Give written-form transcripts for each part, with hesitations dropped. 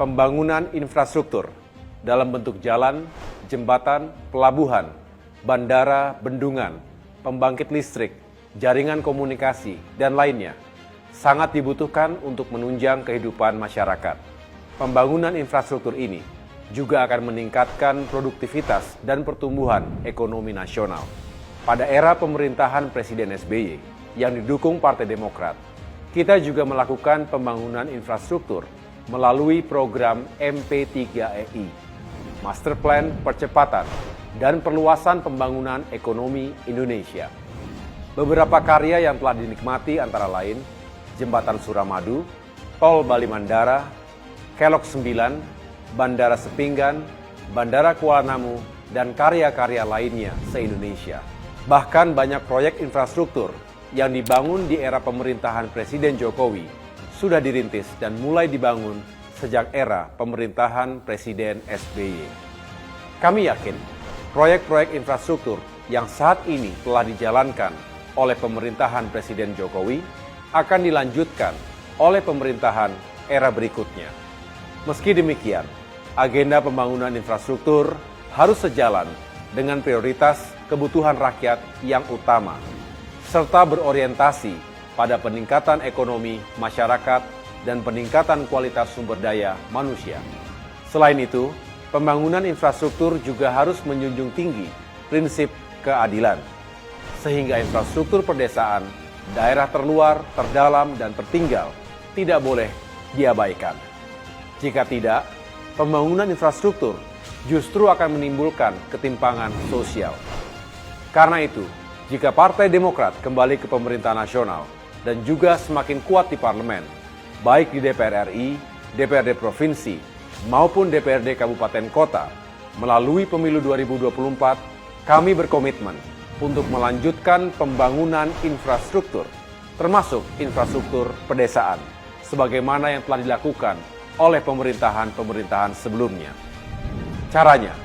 pembangunan infrastruktur dalam bentuk jalan, jembatan, pelabuhan, bandara, bendungan, pembangkit listrik, jaringan komunikasi, dan lainnya sangat dibutuhkan untuk menunjang kehidupan masyarakat. Pembangunan infrastruktur ini juga akan meningkatkan produktivitas dan pertumbuhan ekonomi nasional. Pada era pemerintahan Presiden SBY yang didukung Partai Demokrat, kita juga melakukan pembangunan infrastruktur melalui program MP3EI, Master Plan Percepatan dan Perluasan Pembangunan Ekonomi Indonesia. Beberapa karya yang telah dinikmati antara lain Jembatan Suramadu, Tol Bali Mandara, Kelok 9, Bandara Sepinggan, Bandara Kuala Namu, dan karya-karya lainnya se-Indonesia. Bahkan banyak proyek infrastruktur yang dibangun di era pemerintahan Presiden Jokowi sudah dirintis dan mulai dibangun sejak era pemerintahan Presiden SBY. Kami yakin proyek-proyek infrastruktur yang saat ini telah dijalankan oleh pemerintahan Presiden Jokowi akan dilanjutkan oleh pemerintahan era berikutnya. Meski demikian, agenda pembangunan infrastruktur harus sejalan dengan prioritas kebutuhan rakyat yang utama, serta berorientasi pada peningkatan ekonomi masyarakat dan peningkatan kualitas sumber daya manusia. Selain itu, pembangunan infrastruktur juga harus menjunjung tinggi prinsip keadilan, sehingga infrastruktur pedesaan, daerah terluar, terdalam, dan tertinggal tidak boleh diabaikan. Jika tidak, pembangunan infrastruktur justru akan menimbulkan ketimpangan sosial. Karena itu, jika Partai Demokrat kembali ke pemerintahan nasional dan juga semakin kuat di parlemen, baik di DPR RI, DPRD Provinsi, maupun DPRD Kabupaten Kota, melalui pemilu 2024, kami berkomitmen untuk melanjutkan pembangunan infrastruktur, termasuk infrastruktur pedesaan, sebagaimana yang telah dilakukan oleh pemerintahan-pemerintahan sebelumnya. Caranya,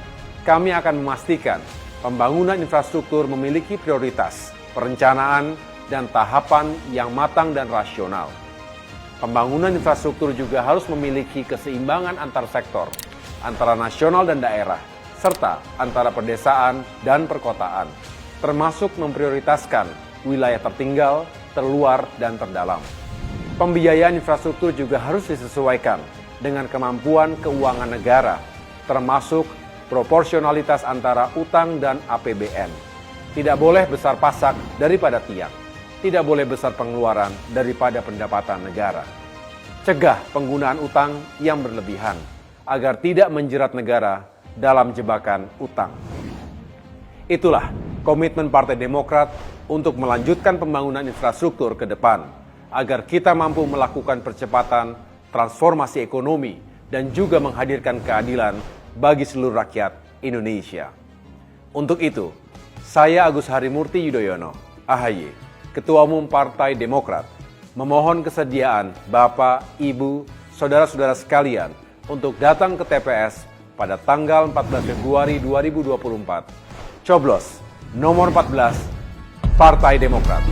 kami akan memastikan pembangunan infrastruktur memiliki prioritas, perencanaan, dan tahapan yang matang dan rasional. Pembangunan infrastruktur juga harus memiliki keseimbangan antar sektor, antara nasional dan daerah, serta antara pedesaan dan perkotaan, termasuk memprioritaskan wilayah tertinggal, terluar, dan terdalam. Pembiayaan infrastruktur juga harus disesuaikan dengan kemampuan keuangan negara, termasuk proporsionalitas antara utang dan APBN. Tidak boleh besar pasak daripada tiang. Tidak boleh besar pengeluaran daripada pendapatan negara. Cegah penggunaan utang yang berlebihan, agar tidak menjerat negara dalam jebakan utang. Itulah komitmen Partai Demokrat untuk melanjutkan pembangunan infrastruktur ke depan, agar kita mampu melakukan percepatan transformasi ekonomi dan juga menghadirkan keadilan bagi seluruh rakyat Indonesia. Untuk itu, saya Agus Harimurti Yudhoyono, AHY, Ketua Umum Partai Demokrat, memohon kesediaan Bapak, Ibu, Saudara-saudara sekalian untuk datang ke TPS pada tanggal 14 Februari 2024. Coblos nomor 14, Partai Demokrat.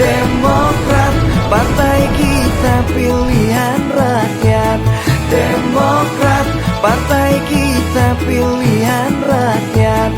Demokrat, partai kita pilihan rakyat. Demokrat, partai kita pilihan rakyat.